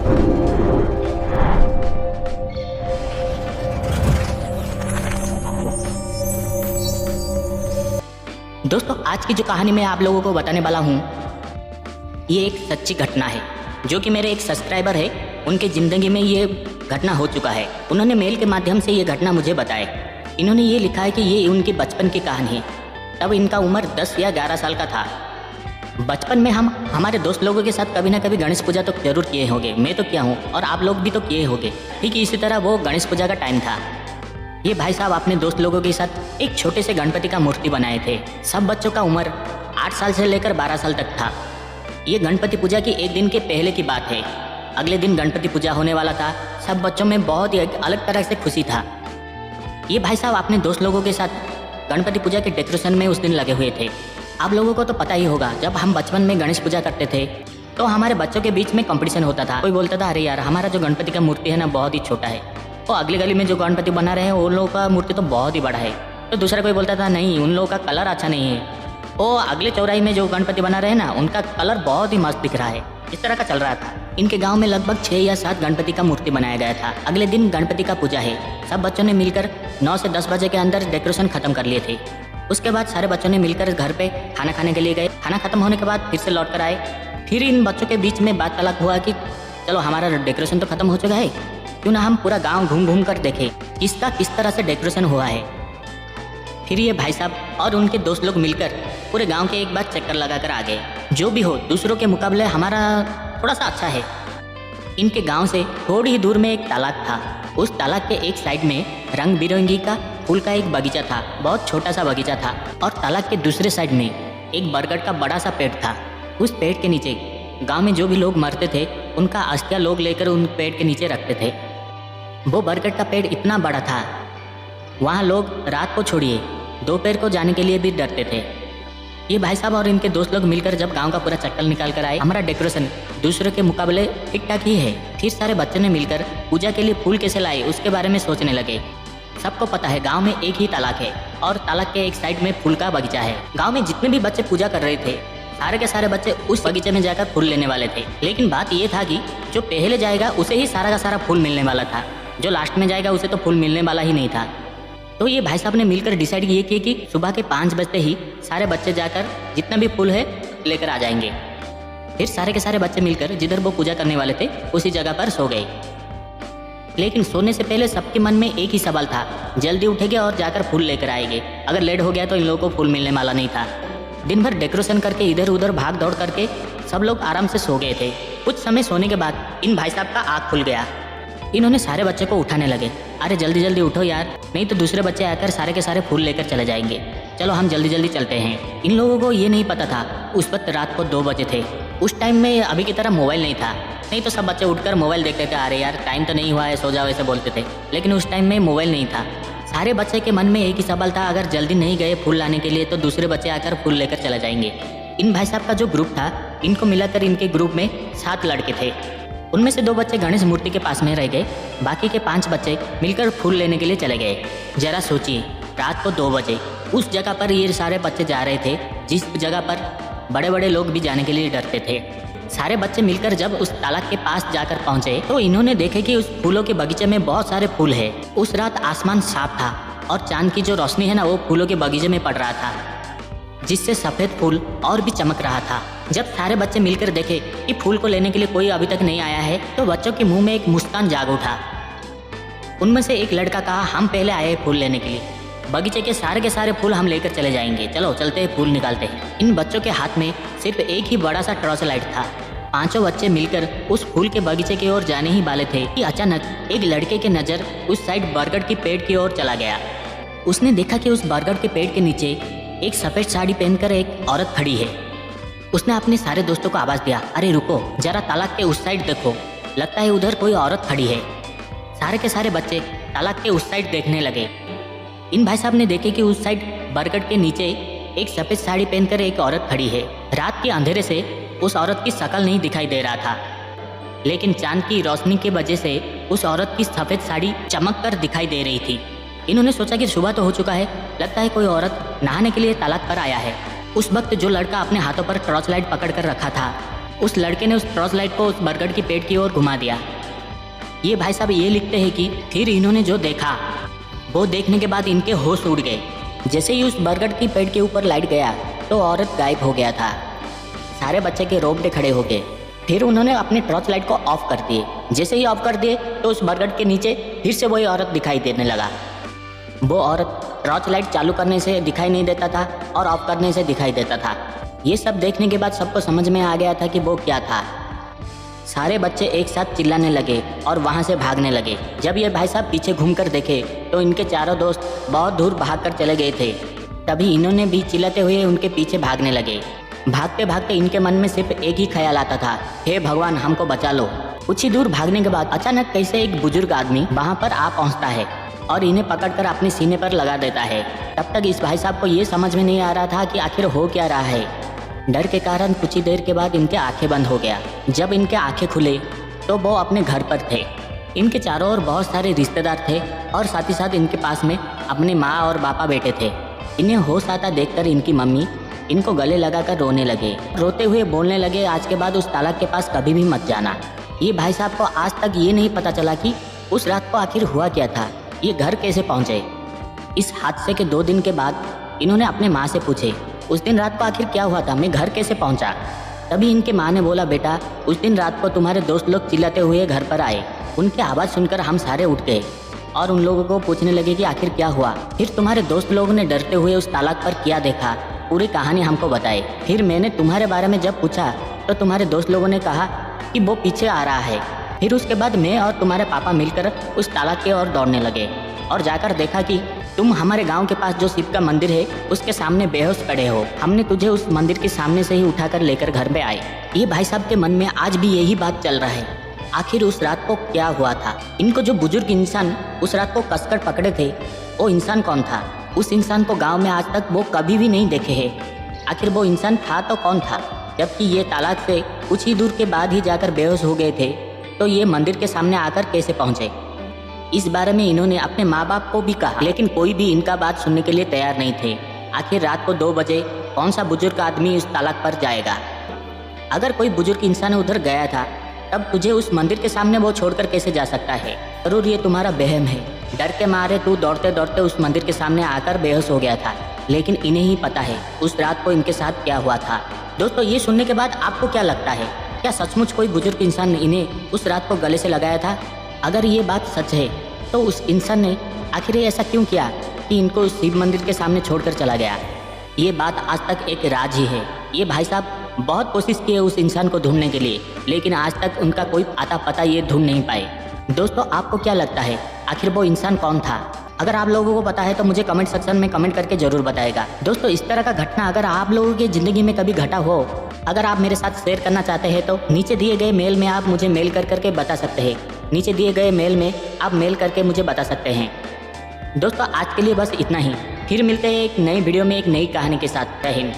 दोस्तों, आज की जो कहानी मैं आप लोगों को बताने वाला हूँ, ये एक सच्ची घटना है जो कि मेरे एक सब्सक्राइबर है, उनके ज़िंदगी में ये घटना हो चुका है। उन्होंने मेल के माध्यम से ये घटना मुझे बताए। इन्होंने ये लिखा है कि ये उनके बचपन की कहानी है। तब इनका उम्र 10 या 11 साल का था। बचपन में हम हमारे दोस्त लोगों के साथ कभी ना कभी गणेश पूजा तो जरूर किए होंगे। मैं तो किया हूँ और आप लोग भी तो किए होंगे। ठीक इसी तरह वो गणेश पूजा का टाइम था। ये भाई साहब अपने दोस्त लोगों के साथ एक छोटे से गणपति का मूर्ति बनाए थे। सब बच्चों का उम्र 8 साल से लेकर 12 साल तक था। ये गणपति पूजा की एक दिन के पहले की बात है। अगले दिन गणपति पूजा होने वाला था। सब बच्चों में बहुत ही अलग तरह से खुशी था। ये भाई साहब अपने दोस्त लोगों के साथ गणपति पूजा के डेकोरेशन में उस दिन लगे हुए थे। आप लोगों को तो पता ही होगा, जब हम बचपन में गणेश पूजा करते थे तो हमारे बच्चों के बीच में कंपटीशन होता था। कोई बोलता था, अरे यार हमारा जो गणपति का मूर्ति है ना बहुत ही छोटा है, तो अगली गली में जो गणपति बना रहे हैं उन लोगों का मूर्ति तो बहुत ही बड़ा है। तो दूसरा कोई बोलता था, नहीं उन लोगों का कलर अच्छा नहीं है, वो अगले चौराहे में जो गणपति बना रहे हैं ना उनका कलर बहुत ही मस्त दिख रहा है। इस तरह का चल रहा था। इनके गांव में लगभग 6 या 7 गणपति का मूर्ति बनाया गया था। अगले दिन गणपति का पूजा है। सब बच्चों ने मिलकर 9 से 10 बजे के अंदर डेकोरेशन खत्म कर लिए थे। उसके बाद सारे बच्चों ने मिलकर घर पे खाना खाने के लिए गए। खाना खत्म होने के बाद फिर से लौट कर आए। फिर इन बच्चों के बीच में बात तलाक हुआ कि चलो हमारा डेकोरेशन तो खत्म हो चुका है, क्यों ना हम पूरा गांव घूम घूम कर देखें किसका किस तरह से डेकोरेशन हुआ है। फिर ये भाई साहब और उनके दोस्त लोग मिलकर पूरे गांव के एक बार चक्कर लगा कर आ गए। जो भी हो, दूसरों के मुकाबले हमारा थोड़ा सा अच्छा है। इनके गांव से थोड़ी ही दूर में एक तालाब था। उस तालाब के एक साइड में रंग बिरंगी का फूल का एक बगीचा था, बहुत छोटा सा बगीचा था। और तालाब के दूसरे साइड में एक बरगद का बड़ा सा पेड़ था। उस पेड़ के नीचे गाँव में जो भी लोग मरते थे उनका अस्थियाँ लोग लेकर उन पेड़ के नीचे रखते थे। वो बरगद का पेड़ इतना बड़ा था, वहाँ लोग रात को छोड़िए दोपहर को जाने के लिए भी डरते थे। ये भाई साहब और इनके दोस्त लोग मिलकर जब गांव का पूरा चक्कर निकाल कर आए, हमारा डेकोरेशन दूसरों के मुकाबले ठीक ठाक ही है। फिर सारे बच्चों ने मिलकर पूजा के लिए फूल कैसे लाए उसके बारे में सोचने लगे। सबको पता है गांव में एक ही तालाब है और तालाब के एक साइड में फूल का बगीचा है। गाँव में जितने भी बच्चे पूजा कर रहे थे सारे के सारे बच्चे उस बगीचे में जाकर फूल लेने वाले थे। लेकिन बात ये था कि जो पहले जाएगा उसे ही सारा का सारा फूल मिलने वाला था, जो लास्ट में जाएगा उसे तो फूल मिलने वाला ही नहीं था। तो ये भाई साहब ने मिलकर डिसाइड ये किया कि सुबह के 5 बजते ही सारे बच्चे जाकर जितना भी फूल है लेकर आ जाएंगे। फिर सारे के सारे बच्चे मिलकर जिधर वो पूजा करने वाले थे उसी जगह पर सो गए। लेकिन सोने से पहले सबके मन में एक ही सवाल था, जल्दी उठेंगे और जाकर फूल लेकर आएंगे। अगर लेट हो गया तो इन लोगों को फूल मिलने वाला नहीं था। दिन भर डेकोरेशन करके इधर उधर भाग दौड़ करके सब लोग आराम से सो गए थे। कुछ समय सोने के बाद इन भाई साहब का आँख खुल गया। इन्होंने सारे बच्चे को उठाने लगे, अरे जल्दी जल्दी उठो यार, नहीं तो दूसरे बच्चे आकर सारे के सारे फूल लेकर चले जाएंगे। चलो हम जल्दी जल्दी चलते हैं। इन लोगों को ये नहीं पता था उस वक्त रात को 2 बजे थे। उस टाइम में अभी की तरह मोबाइल नहीं था, नहीं तो सब बच्चे उठकर मोबाइल देखते थे, अरे यार टाइम तो नहीं हुआ है, सो जाओ ऐसे बोलते थे। लेकिन उस टाइम में मोबाइल नहीं था। सारे बच्चे के मन में एक ही सवाल था, अगर जल्दी नहीं गए फूल लाने के लिए तो दूसरे बच्चे आकर फूल लेकर चले जाएंगे। इन भाई साहब का जो ग्रुप था, इनको मिलाकर इनके ग्रुप में 7 लड़के थे। उनमें से 2 बच्चे गणेश मूर्ति के पास में रह गए, बाकी के 5 बच्चे मिलकर फूल लेने के लिए चले गए। जरा सोचिए, रात को 2 बजे उस जगह पर ये सारे बच्चे जा रहे थे जिस जगह पर बड़े बड़े लोग भी जाने के लिए डरते थे। सारे बच्चे मिलकर जब उस तालाब के पास जाकर पहुंचे तो इन्होंने देखे कि उस फूलों के बगीचे में बहुत सारे फूल है। उस रात आसमान साफ था और चांद की जो रोशनी है ना वो फूलों के बगीचे में पड़ रहा था, जिससे सफ़ेद फूल और भी चमक रहा था। जब सारे बच्चे मिलकर देखे कि फूल को लेने के लिए कोई अभी तक नहीं आया है तो बच्चों के मुंह में एक मुस्कान जाग उठा। उनमें से एक लड़का कहा, हम पहले आए फूल लेने के लिए, बगीचे के सारे फूल हम लेकर चले जाएंगे, चलो चलते हैं फूल निकालते हैं। इन बच्चों के हाथ में सिर्फ एक ही बड़ा सा टॉर्च लाइट था। 5 बच्चे मिलकर उस फूल के बगीचे की ओर जाने ही वाले थे कि अचानक एक लड़के की नज़र उस साइड बरगद की पेड़ की ओर चला गया। उसने देखा कि उस बरगद के पेड़ के नीचे एक सफ़ेद साड़ी पहनकर एक औरत खड़ी है। उसने अपने सारे दोस्तों को आवाज़ दिया, अरे रुको जरा तालाब के उस साइड देखो, लगता है उधर कोई औरत खड़ी है। सारे के सारे बच्चे तालाब के उस साइड देखने लगे। इन भाई साहब ने देखे कि उस साइड बरगद के नीचे एक सफ़ेद साड़ी पहनकर एक औरत खड़ी है। रात के अंधेरे से उस औरत की शक्ल नहीं दिखाई दे रहा था, लेकिन चांद की रोशनी की वजह से उस औरत की सफ़ेद साड़ी चमक कर दिखाई दे रही थी। इन्होंने सोचा कि सुबह तो हो चुका है, लगता है कोई औरत नहाने के लिए तालाब पर आया है। उस वक्त जो लड़का अपने हाथों पर टॉर्च लाइट पकड़ कर रखा था उस लड़के ने उस टॉर्च लाइट को उस बरगद की पेड़ की ओर घुमा दिया। ये भाई साहब ये लिखते हैं कि फिर इन्होंने जो देखा वो देखने के बाद इनके होश उड़ गए। जैसे ही उस बरगद की पेड़ के ऊपर लाइट गया तो औरत गायब हो गया था। सारे बच्चे के रोंगटे खड़े हो गए। फिर उन्होंने अपने टॉर्च लाइट को ऑफ कर दिए। जैसे ही ऑफ कर दिए तो उस बरगद के नीचे फिर से वही औरत दिखाई देने लगा। वो औरत टॉर्च लाइट चालू करने से दिखाई नहीं देता था और ऑफ करने से दिखाई देता था। ये सब देखने के बाद सबको समझ में आ गया था कि वो क्या था। सारे बच्चे एक साथ चिल्लाने लगे और वहाँ से भागने लगे। जब ये भाई साहब पीछे घूमकर देखे तो इनके चारों दोस्त बहुत दूर भागकर चले गए थे। तभी इन्होंने भी चिल्लाते हुए उनके पीछे भागने लगे। भागते भागते इनके मन में सिर्फ एक ही ख्याल आता था, हे भगवान हमको बचा लो। कुछ ही दूर भागने के बाद अचानक कैसे एक बुजुर्ग आदमी वहाँ पर आ पहुँचता है और इन्हें पकड़कर अपने सीने पर लगा देता है। तब तक इस भाई साहब को ये समझ में नहीं आ रहा था कि आखिर हो क्या रहा है। डर के कारण कुछ ही देर के बाद इनके आंखें बंद हो गया। जब इनके आंखें खुले तो वो अपने घर पर थे। इनके चारों ओर बहुत सारे रिश्तेदार थे और साथ ही साथ इनके पास में अपनी माँ और पापा बैठे थे। इन्हें होश आता देखकर इनकी मम्मी इनको गले लगाकर रोने लगे। रोते हुए बोलने लगे, आज के बाद उस तालाब के पास कभी भी मत जाना। ये भाई साहब को आज तक ये नहीं पता चला कि उस रात को आखिर हुआ क्या था, ये घर कैसे पहुँचे। इस हादसे के 2 दिन के बाद इन्होंने अपने माँ से पूछे, उस दिन रात को आखिर क्या हुआ था, मैं घर कैसे पहुँचा। तभी इनके माँ ने बोला, बेटा उस दिन रात को तुम्हारे दोस्त लोग चिल्लाते हुए घर पर आए। उनकी आवाज़ सुनकर हम सारे उठ गए और उन लोगों को पूछने लगे कि आखिर क्या हुआ। फिर तुम्हारे दोस्त लोगों ने डरते हुए उस तालाब पर क्या देखा, पूरी कहानी हमको बताई। फिर मैंने तुम्हारे बारे में जब पूछा तो तुम्हारे दोस्त लोगों ने कहा कि वो पीछे आ रहा है। फिर उसके बाद मैं और तुम्हारे पापा मिलकर उस तालाब की ओर दौड़ने लगे और जाकर देखा कि तुम हमारे गांव के पास जो शिव का मंदिर है उसके सामने बेहोश खड़े हो। हमने तुझे उस मंदिर के सामने से ही उठाकर लेकर घर पे आए। ये भाई साहब के मन में आज भी यही बात चल रहा है, आखिर उस रात को क्या हुआ था। इनको जो बुजुर्ग इंसान उस रात को कसकर पकड़े थे वो इंसान कौन था। उस इंसान को गांव में आज तक वो कभी भी नहीं देखे हैं। आखिर वो इंसान था तो कौन था। जबकि ये तालाब से कुछ ही दूर के बाद ही जाकर बेहोश हो गए थे तो ये मंदिर के सामने आकर कैसे पहुँचे। इस बारे में इन्होंने अपने माँ बाप को भी कहा, लेकिन कोई भी इनका बात सुनने के लिए तैयार नहीं थे। आखिर रात को 2 बजे कौन सा बुजुर्ग आदमी उस तालाब पर जाएगा। अगर कोई बुजुर्ग इंसान उधर गया था तब तुझे उस मंदिर के सामने वो छोड़कर कैसे जा सकता है। जरूर ये तुम्हारा वहम है। डर के मारे तू दौड़ते दौड़ते उस मंदिर के सामने आकर बेहोश हो गया था, लेकिन इन्हें ही पता है उस रात को इनके साथ क्या हुआ था। दोस्तों ये सुनने के बाद आपको क्या लगता है, क्या सचमुच कोई बुजुर्ग इंसान ने इन्हें उस रात को गले से लगाया था। अगर ये बात सच है तो उस इंसान ने आखिर ऐसा क्यों किया कि इनको उस शिव मंदिर के सामने छोड़कर चला गया। ये बात आज तक एक राज ही है। ये भाई साहब बहुत कोशिश किए उस इंसान को ढूंढने के लिए, लेकिन आज तक उनका कोई आता पता ये ढूंढ नहीं पाए। दोस्तों आपको क्या लगता है आखिर वो इंसान कौन था। अगर आप लोगों को पता है तो मुझे कमेंट सेक्शन में कमेंट करके जरूर बताएगा। दोस्तों इस तरह का घटना अगर आप लोगों की ज़िंदगी में कभी घटा हो, अगर आप मेरे साथ शेयर करना चाहते हैं तो नीचे दिए गए मेल में आप मुझे मेल करके बता सकते हैं। नीचे दिए गए मेल में आप मेल करके मुझे बता सकते हैं। दोस्तों आज के लिए बस इतना ही। फिर मिलते हैं एक नई वीडियो में एक नई कहानी के साथ। जय हिंद।